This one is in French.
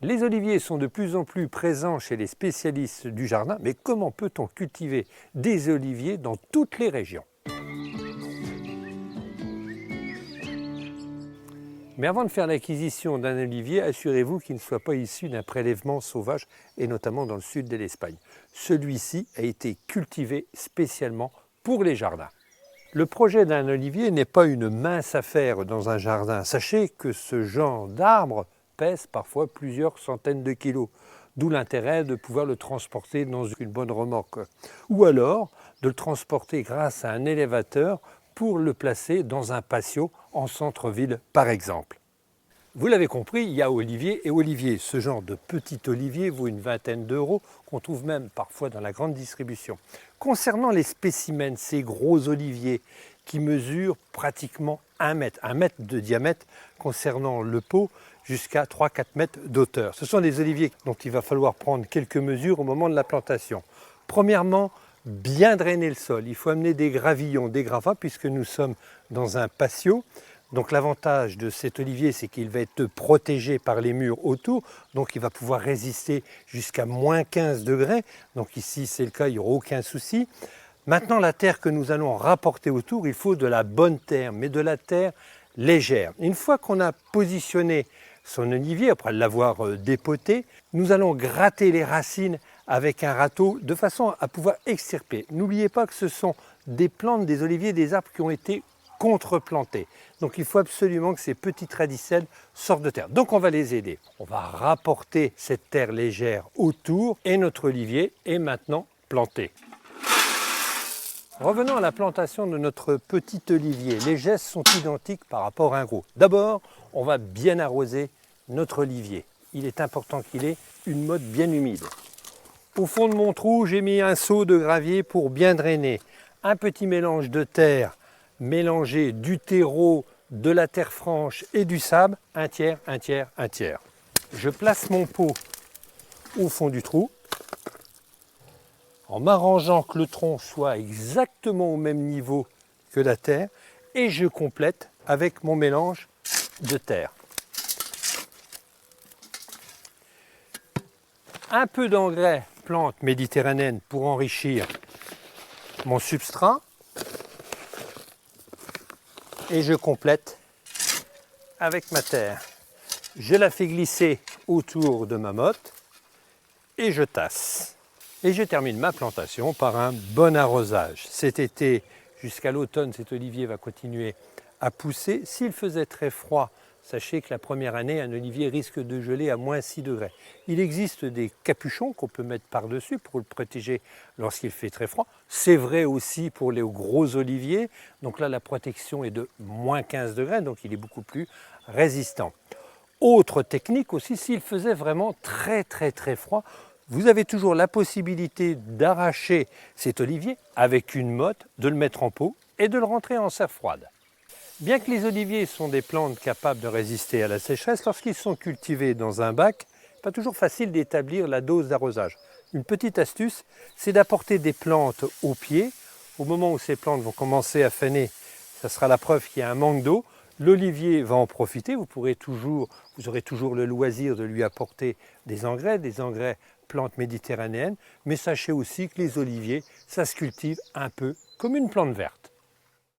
Les oliviers sont de plus en plus présents chez les spécialistes du jardin, mais comment peut-on cultiver des oliviers dans toutes les régions? Mais avant de faire l'acquisition d'un olivier, assurez-vous qu'il ne soit pas issu d'un prélèvement sauvage, et notamment dans le sud de l'Espagne. Celui-ci a été cultivé spécialement pour les jardins. Le projet d'un olivier n'est pas une mince affaire dans un jardin. Sachez que ce genre d'arbre pèse parfois plusieurs centaines de kilos, d'où l'intérêt de pouvoir le transporter dans une bonne remorque. Ou alors de le transporter grâce à un élévateur pour le placer dans un patio en centre-ville par exemple. Vous l'avez compris, il y a olivier et olivier. Ce genre de petit olivier vaut une vingtaine d'euros, qu'on trouve même parfois dans la grande distribution. Concernant les spécimens, ces gros oliviers qui mesurent pratiquement 1 mètre de diamètre concernant le pot, jusqu'à 3-4 mètres d'auteur. Ce sont des oliviers dont il va falloir prendre quelques mesures au moment de la plantation. Premièrement, bien drainer le sol. Il faut amener des gravillons, des gravats, puisque nous sommes dans un patio. Donc l'avantage de cet olivier, c'est qu'il va être protégé par les murs autour, donc il va pouvoir résister jusqu'à moins 15 degrés. Donc ici, c'est le cas, il n'y aura aucun souci. Maintenant, la terre que nous allons rapporter autour, il faut de la bonne terre, mais de la terre légère. Une fois qu'on a positionné son olivier, après l'avoir dépoté, nous allons gratter les racines avec un râteau de façon à pouvoir extirper. N'oubliez pas que ce sont des plantes, des oliviers, des arbres qui ont été contreplantés. Donc il faut absolument que ces petites radicelles sortent de terre. Donc on va les aider. On va rapporter cette terre légère autour et notre olivier est maintenant planté. Revenons à la plantation de notre petit olivier. Les gestes sont identiques par rapport à un gros. D'abord, on va bien arroser notre olivier. Il est important qu'il ait une motte bien humide. Au fond de mon trou, j'ai mis un seau de gravier pour bien drainer. Un petit mélange de terre mélangé du terreau, de la terre franche et du sable, un tiers, un tiers, un tiers. Je place mon pot au fond du trou, en m'arrangeant que le tronc soit exactement au même niveau que la terre, et je complète avec mon mélange de terre. Un peu d'engrais plante méditerranéenne pour enrichir mon substrat, et je complète avec ma terre. Je la fais glisser autour de ma motte et je tasse. Et je termine ma plantation par un bon arrosage. Cet été jusqu'à l'automne, cet olivier va continuer à pousser. S'il faisait très froid, sachez que la première année, un olivier risque de geler à moins 6 degrés. Il existe des capuchons qu'on peut mettre par-dessus pour le protéger lorsqu'il fait très froid. C'est vrai aussi pour les gros oliviers. Donc là, la protection est de moins 15 degrés, donc il est beaucoup plus résistant. Autre technique aussi, s'il faisait vraiment très froid, vous avez toujours la possibilité d'arracher cet olivier avec une motte, de le mettre en pot et de le rentrer en serre froide. Bien que les oliviers sont des plantes capables de résister à la sécheresse, lorsqu'ils sont cultivés dans un bac, pas toujours facile d'établir la dose d'arrosage. Une petite astuce, c'est d'apporter des plantes au pied. Au moment où ces plantes vont commencer à faner, ça sera la preuve qu'il y a un manque d'eau. L'olivier va en profiter, vous aurez toujours le loisir de lui apporter des engrais plantes méditerranéennes, mais sachez aussi que les oliviers, ça se cultive un peu comme une plante verte.